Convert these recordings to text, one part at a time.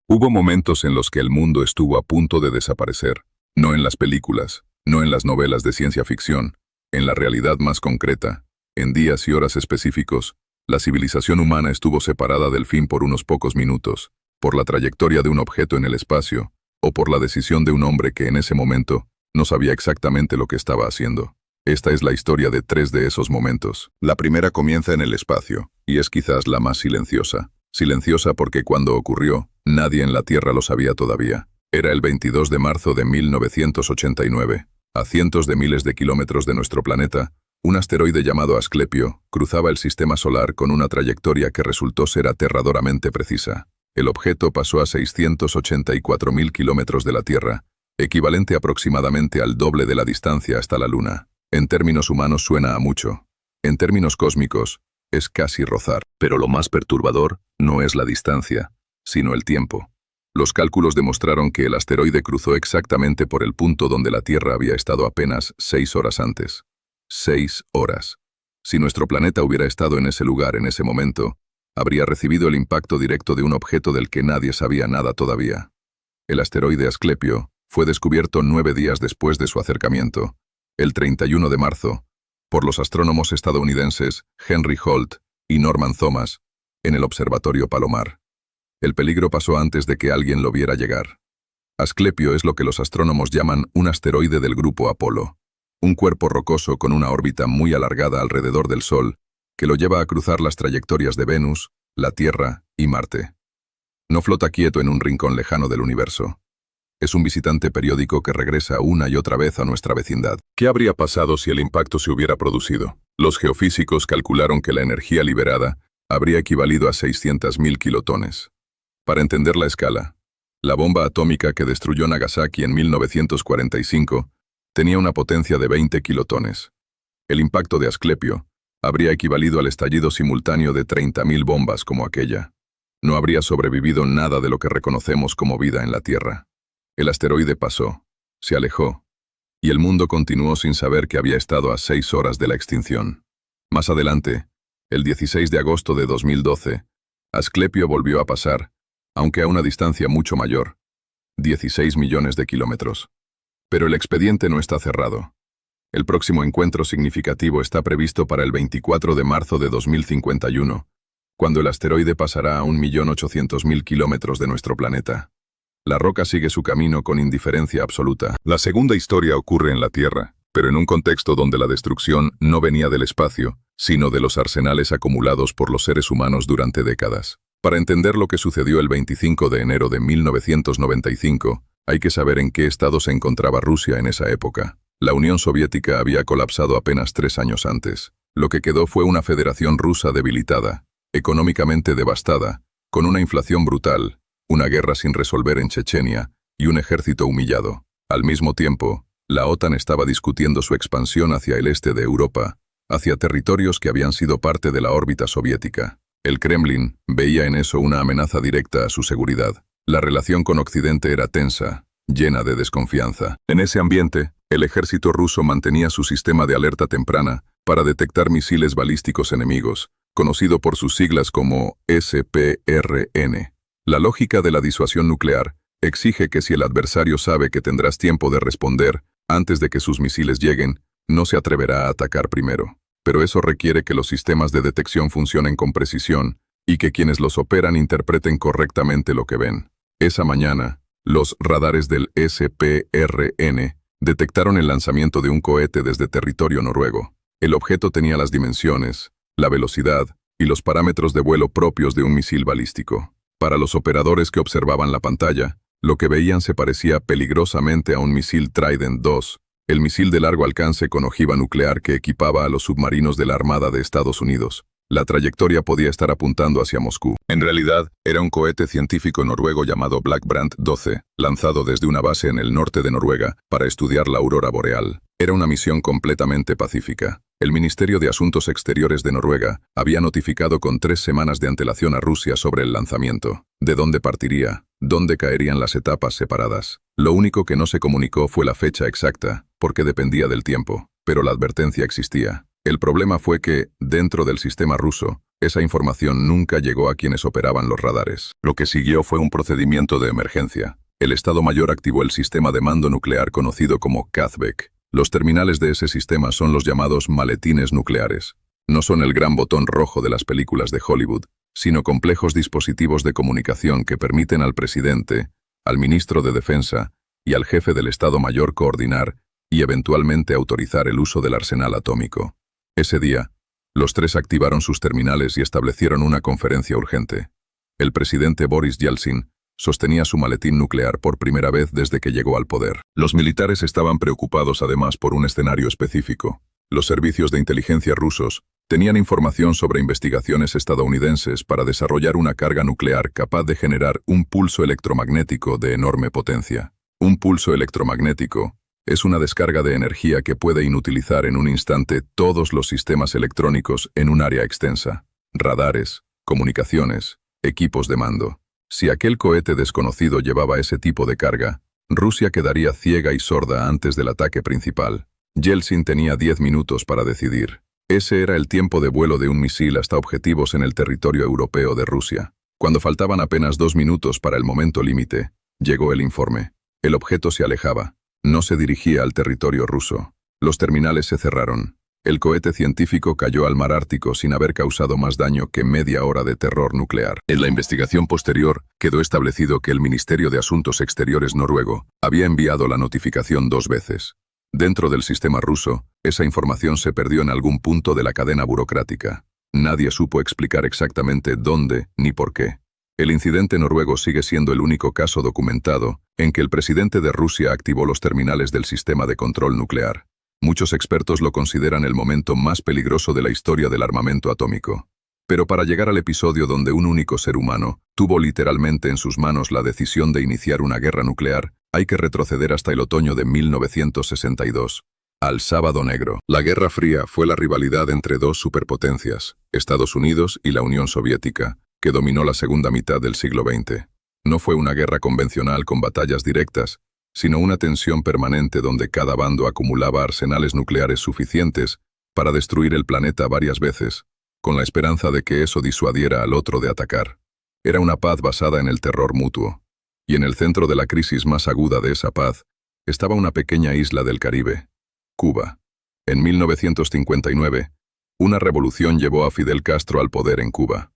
Hubo momentos en los que el mundo estuvo a punto de desaparecer, no en las películas, no en las novelas de ciencia ficción, en la realidad más concreta, en días y horas específicos, la civilización humana estuvo separada del fin por unos pocos minutos, por la trayectoria de un objeto en el espacio, o por la decisión de un hombre que en ese momento no sabía exactamente lo que estaba haciendo. Esta es la historia de 3 de esos momentos. La primera comienza en el espacio, y es quizás la más silenciosa. Silenciosa porque cuando ocurrió, nadie en la Tierra lo sabía todavía. Era el 22 de marzo de 1989. A cientos de miles de kilómetros de nuestro planeta, un asteroide llamado Asclepio cruzaba el sistema solar con una trayectoria que resultó ser aterradoramente precisa. El objeto pasó a 684.000 kilómetros de la Tierra, equivalente aproximadamente al doble de la distancia hasta la Luna. En términos humanos suena a mucho. En términos cósmicos, es casi rozar. Pero lo más perturbador no es la distancia, sino el tiempo. Los cálculos demostraron que el asteroide cruzó exactamente por el punto donde la Tierra había estado apenas 6 horas antes. 6 horas. Si nuestro planeta hubiera estado en ese lugar en ese momento, habría recibido el impacto directo de un objeto del que nadie sabía nada todavía. El asteroide Asclepio fue descubierto 9 días después de su acercamiento, el 31 de marzo, por los astrónomos estadounidenses Henry Holt y Norman Thomas, en el Observatorio Palomar. El peligro pasó antes de que alguien lo viera llegar. Asclepio es lo que los astrónomos llaman un asteroide del grupo Apolo, un cuerpo rocoso con una órbita muy alargada alrededor del Sol, que lo lleva a cruzar las trayectorias de Venus, la Tierra y Marte. No flota quieto en un rincón lejano del universo. Es un visitante periódico que regresa una y otra vez a nuestra vecindad. ¿Qué habría pasado si el impacto se hubiera producido? Los geofísicos calcularon que la energía liberada habría equivalido a 600.000 kilotones. Para entender la escala, la bomba atómica que destruyó Nagasaki en 1945 tenía una potencia de 20 kilotones. El impacto de Asclepio habría equivalido al estallido simultáneo de 30.000 bombas como aquella. No habría sobrevivido nada de lo que reconocemos como vida en la Tierra. El asteroide pasó, se alejó, y el mundo continuó sin saber que había estado a 6 horas de la extinción. Más adelante, el 16 de agosto de 2012, Asclepio volvió a pasar, aunque a una distancia mucho mayor, 16 millones de kilómetros. Pero el expediente no está cerrado. El próximo encuentro significativo está previsto para el 24 de marzo de 2051, cuando el asteroide pasará a 1.800.000 kilómetros de nuestro planeta. La roca sigue su camino con indiferencia absoluta. La segunda historia ocurre en la Tierra, pero en un contexto donde la destrucción no venía del espacio, sino de los arsenales acumulados por los seres humanos durante décadas. Para entender lo que sucedió el 25 de enero de 1995, hay que saber en qué estado se encontraba Rusia en esa época. La Unión Soviética había colapsado apenas 3 años antes. Lo que quedó fue una federación rusa debilitada, económicamente devastada, con una inflación brutal, una guerra sin resolver en Chechenia y un ejército humillado. Al mismo tiempo, la OTAN estaba discutiendo su expansión hacia el este de Europa, hacia territorios que habían sido parte de la órbita soviética. El Kremlin veía en eso una amenaza directa a su seguridad. La relación con Occidente era tensa, llena de desconfianza. En ese ambiente, el ejército ruso mantenía su sistema de alerta temprana para detectar misiles balísticos enemigos, conocido por sus siglas como SPRN. La lógica de la disuasión nuclear exige que si el adversario sabe que tendrás tiempo de responder antes de que sus misiles lleguen, no se atreverá a atacar primero. Pero eso requiere que los sistemas de detección funcionen con precisión y que quienes los operan interpreten correctamente lo que ven. Esa mañana, los radares del SPRN detectaron el lanzamiento de un cohete desde territorio noruego. El objeto tenía las dimensiones, la velocidad y los parámetros de vuelo propios de un misil balístico. Para los operadores que observaban la pantalla, lo que veían se parecía peligrosamente a un misil Trident II, el misil de largo alcance con ojiva nuclear que equipaba a los submarinos de la Armada de Estados Unidos. La trayectoria podía estar apuntando hacia Moscú. En realidad, era un cohete científico noruego llamado Blackbrant 12, lanzado desde una base en el norte de Noruega para estudiar la aurora boreal. Era una misión completamente pacífica. El Ministerio de Asuntos Exteriores de Noruega había notificado con 3 semanas de antelación a Rusia sobre el lanzamiento, de dónde partiría, dónde caerían las etapas separadas. Lo único que no se comunicó fue la fecha exacta, porque dependía del tiempo, pero la advertencia existía. El problema fue que, dentro del sistema ruso, Esa información nunca llegó a quienes operaban los radares. Lo que siguió fue un procedimiento de emergencia. El Estado Mayor activó el sistema de mando nuclear conocido como CAZBEC. Los terminales de ese sistema son los llamados maletines nucleares. No son el gran botón rojo de las películas de Hollywood, sino complejos dispositivos de comunicación que permiten al presidente, al ministro de Defensa y al jefe del Estado Mayor coordinar y eventualmente autorizar el uso del arsenal atómico. Ese día, los tres activaron sus terminales y establecieron una conferencia urgente. El presidente Boris Yeltsin sostenía su maletín nuclear por primera vez desde que llegó al poder. Los militares estaban preocupados además por un escenario específico. Los servicios de inteligencia rusos tenían información sobre investigaciones estadounidenses para desarrollar una carga nuclear capaz de generar un pulso electromagnético de enorme potencia. Un pulso electromagnético es una descarga de energía que puede inutilizar en un instante todos los sistemas electrónicos en un área extensa. Radares, comunicaciones, equipos de mando. Si aquel cohete desconocido llevaba ese tipo de carga, Rusia quedaría ciega y sorda antes del ataque principal. Yeltsin tenía 10 minutos para decidir. Ese era el tiempo de vuelo de un misil hasta objetivos en el territorio europeo de Rusia. Cuando faltaban apenas 2 minutos para el momento límite, llegó el informe. El objeto se alejaba. No se dirigía al territorio ruso. Los terminales se cerraron. El cohete científico cayó al mar Ártico sin haber causado más daño que media hora de terror nuclear. En la investigación posterior, quedó establecido que el Ministerio de Asuntos Exteriores noruego había enviado la notificación 2 veces. Dentro del sistema ruso, esa información se perdió en algún punto de la cadena burocrática. Nadie supo explicar exactamente dónde ni por qué. El incidente noruego sigue siendo el único caso documentado en que el presidente de Rusia activó los terminales del sistema de control nuclear. Muchos expertos lo consideran el momento más peligroso de la historia del armamento atómico. Pero para llegar al episodio donde un único ser humano tuvo literalmente en sus manos la decisión de iniciar una guerra nuclear, hay que retroceder hasta el otoño de 1962, al Sábado Negro. La Guerra Fría fue la rivalidad entre dos superpotencias, Estados Unidos y la Unión Soviética, que dominó la segunda mitad del siglo XX. No fue una guerra convencional con batallas directas, sino una tensión permanente donde cada bando acumulaba arsenales nucleares suficientes para destruir el planeta varias veces, con la esperanza de que eso disuadiera al otro de atacar. Era una paz basada en el terror mutuo. Y en el centro de la crisis más aguda de esa paz, estaba una pequeña isla del Caribe, Cuba. En 1959, una revolución llevó a Fidel Castro al poder en Cuba.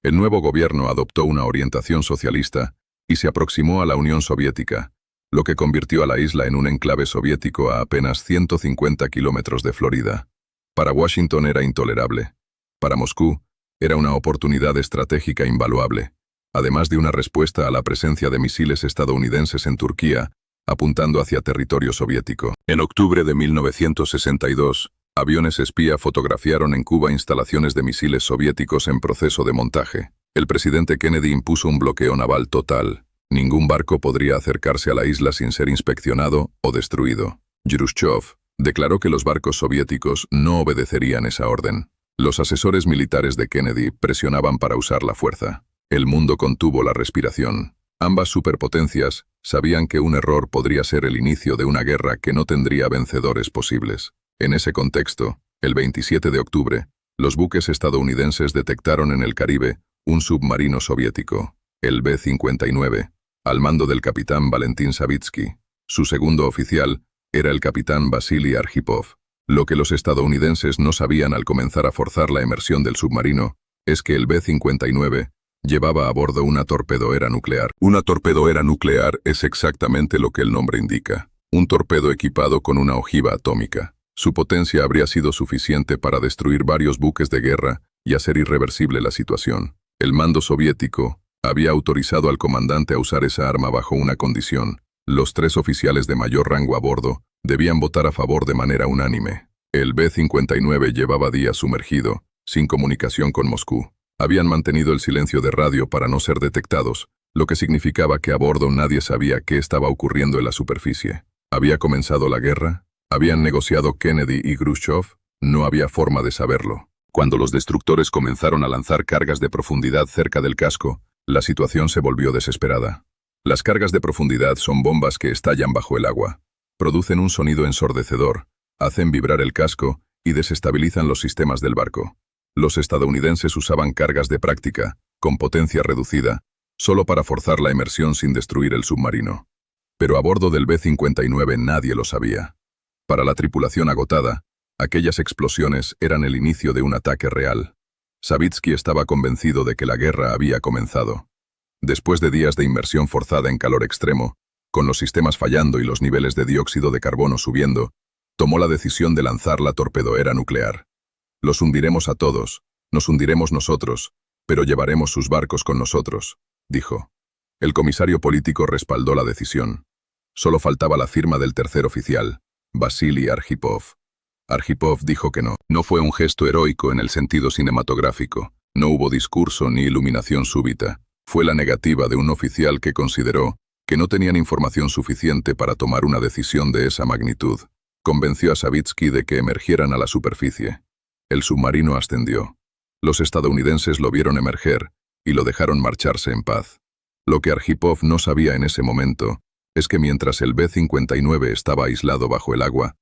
El nuevo gobierno adoptó una orientación socialista y se aproximó a la Unión Soviética, lo que convirtió a la isla en un enclave soviético a apenas 150 kilómetros de Florida. Para Washington era intolerable. Para Moscú, era una oportunidad estratégica invaluable, además de una respuesta a la presencia de misiles estadounidenses en Turquía, apuntando hacia territorio soviético. En octubre de 1962, aviones espía fotografiaron en Cuba instalaciones de misiles soviéticos en proceso de montaje. El presidente Kennedy impuso un bloqueo naval total. Ningún barco podría acercarse a la isla sin ser inspeccionado o destruido. Khrushchev declaró que los barcos soviéticos no obedecerían esa orden. Los asesores militares de Kennedy presionaban para usar la fuerza. El mundo contuvo la respiración. Ambas superpotencias sabían que un error podría ser el inicio de una guerra que no tendría vencedores posibles. En ese contexto, el 27 de octubre, los buques estadounidenses detectaron en el Caribe un submarino soviético, el B-59, al mando del capitán Valentín Savitsky. Su segundo oficial era el capitán Vasily Arkhipov. Lo que los estadounidenses no sabían al comenzar a forzar la emersión del submarino es que el B-59 llevaba a bordo una torpedoera nuclear. Una torpedoera nuclear es exactamente lo que el nombre indica. Un torpedo equipado con una ojiva atómica. Su potencia habría sido suficiente para destruir varios buques de guerra y hacer irreversible la situación. El mando soviético había autorizado al comandante a usar esa arma bajo una condición. Los 3 oficiales de mayor rango a bordo debían votar a favor de manera unánime. El B-59 llevaba días sumergido, sin comunicación con Moscú. Habían mantenido el silencio de radio para no ser detectados, lo que significaba que a bordo nadie sabía qué estaba ocurriendo en la superficie. ¿Había comenzado la guerra? ¿Habían negociado Kennedy y Khrushchev? No había forma de saberlo. Cuando los destructores comenzaron a lanzar cargas de profundidad cerca del casco, la situación se volvió desesperada. Las cargas de profundidad son bombas que estallan bajo el agua. Producen un sonido ensordecedor, hacen vibrar el casco y desestabilizan los sistemas del barco. Los estadounidenses usaban cargas de práctica, con potencia reducida, solo para forzar la emersión sin destruir el submarino. Pero a bordo del B-59 nadie lo sabía. Para la tripulación agotada, aquellas explosiones eran el inicio de un ataque real. Savitsky estaba convencido de que la guerra había comenzado. Después de días de inmersión forzada en calor extremo, con los sistemas fallando y los niveles de dióxido de carbono subiendo, tomó la decisión de lanzar la torpedorera nuclear. Los hundiremos a todos, nos hundiremos nosotros, pero llevaremos sus barcos con nosotros, dijo. El comisario político respaldó la decisión. Solo faltaba la firma del tercer oficial, Vasily Arkhipov. Arkhipov dijo que no. No fue un gesto heroico en el sentido cinematográfico. No hubo discurso ni iluminación súbita. Fue la negativa de un oficial que consideró que no tenían información suficiente para tomar una decisión de esa magnitud. Convenció a Savitsky de que emergieran a la superficie. El submarino ascendió. Los estadounidenses lo vieron emerger y lo dejaron marcharse en paz. Lo que Arkhipov no sabía en ese momento es que mientras el B-59 estaba aislado bajo el agua,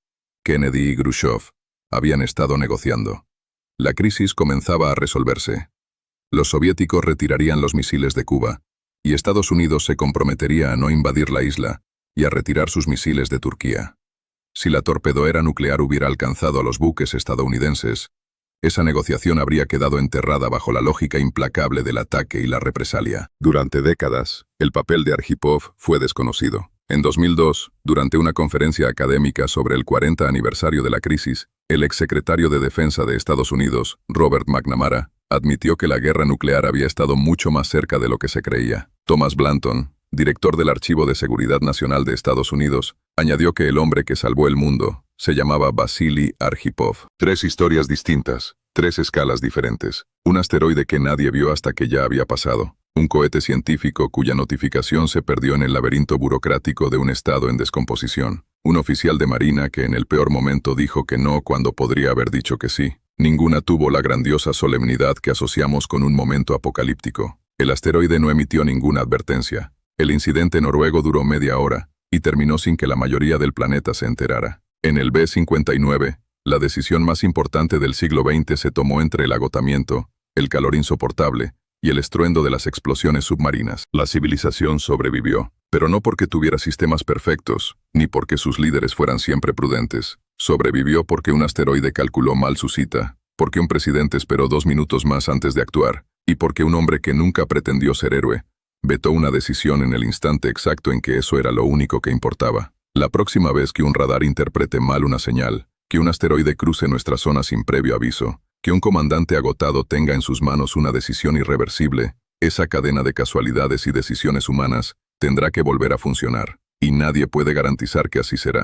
Kennedy y Khrushchev habían estado negociando. La crisis comenzaba a resolverse. Los soviéticos retirarían los misiles de Cuba, y Estados Unidos se comprometería a no invadir la isla y a retirar sus misiles de Turquía. Si la torpedoera nuclear hubiera alcanzado a los buques estadounidenses, esa negociación habría quedado enterrada bajo la lógica implacable del ataque y la represalia. Durante décadas, el papel de Arkhipov fue desconocido. En 2002, durante una conferencia académica sobre el 40 aniversario de la crisis, el exsecretario de Defensa de Estados Unidos, Robert McNamara, admitió que la guerra nuclear había estado mucho más cerca de lo que se creía. Thomas Blanton, director del Archivo de Seguridad Nacional de Estados Unidos, añadió que el hombre que salvó el mundo se llamaba Vasily Arkhipov. 3 historias distintas, 3 escalas diferentes. Un asteroide que nadie vio hasta que ya había pasado. Un cohete científico cuya notificación se perdió en el laberinto burocrático de un estado en descomposición. Un oficial de marina que en el peor momento dijo que no cuando podría haber dicho que sí. Ninguna tuvo la grandiosa solemnidad que asociamos con un momento apocalíptico. El asteroide no emitió ninguna advertencia. El incidente noruego duró media hora y terminó sin que la mayoría del planeta se enterara. En el B-59, la decisión más importante del siglo XX se tomó entre el agotamiento, el calor insoportable y el estruendo de las explosiones submarinas. La civilización sobrevivió, pero no porque tuviera sistemas perfectos, ni porque sus líderes fueran siempre prudentes. Sobrevivió porque un asteroide calculó mal su cita, porque un presidente esperó 2 minutos más antes de actuar, y porque un hombre que nunca pretendió ser héroe vetó una decisión en el instante exacto en que eso era lo único que importaba. La próxima vez que un radar interprete mal una señal, que un asteroide cruce nuestra zona sin previo aviso, que un comandante agotado tenga en sus manos una decisión irreversible, esa cadena de casualidades y decisiones humanas tendrá que volver a funcionar, y nadie puede garantizar que así será.